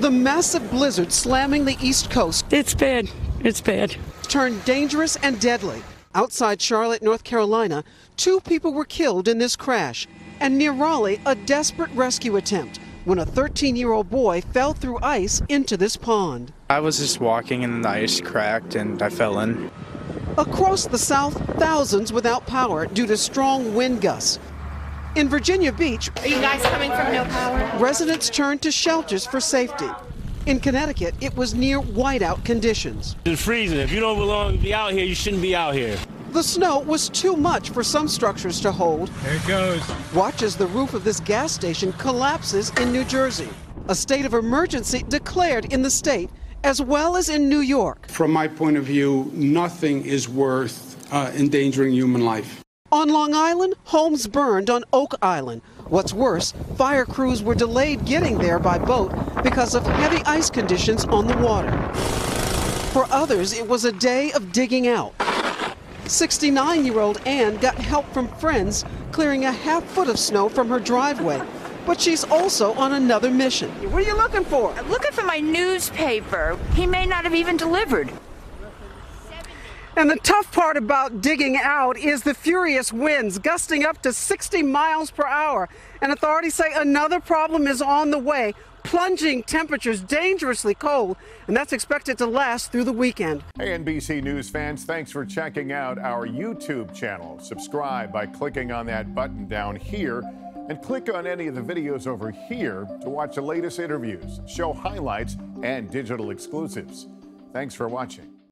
The massive blizzard slamming the East Coast. It's bad. It's bad. Turned dangerous and deadly. Outside Charlotte, North Carolina, 2 people were killed in this crash. And near Raleigh, a desperate rescue attempt when a 13-year-old boy fell through ice into this pond. I was just walking and the ice cracked and I fell in. Across the South, thousands without power due to strong wind gusts. In Virginia Beach, are you guys coming from no power? Residents turned to shelters for safety. In Connecticut, it was near whiteout conditions. It's freezing. If you don't belong to be out here, you shouldn't be out here. The snow was too much for some structures to hold. There it goes. Watch as the roof of this gas station collapses in New Jersey. A state of emergency declared in the state, as well as in New York. From my point of view, nothing is worth endangering human life. On Long Island, homes burned on Oak Island. What's worse, fire crews were delayed getting there by boat because of heavy ice conditions on the water. For others, it was a day of digging out. 69-year-old Ann got help from friends clearing a half-foot of snow from her driveway. But she's also on another mission. What are you looking for? I'm looking for my newspaper. He may not have even delivered. And the tough part about digging out is the furious winds gusting up to 60 miles per hour. And authorities say another problem is on the way. Plunging temperatures, dangerously cold, and that's expected to last through the weekend. Hey, NBC News fans, thanks for checking out our YouTube channel. Subscribe by clicking on that button down here and click on any of the videos over here to watch the latest interviews, show highlights, and digital exclusives. Thanks for watching.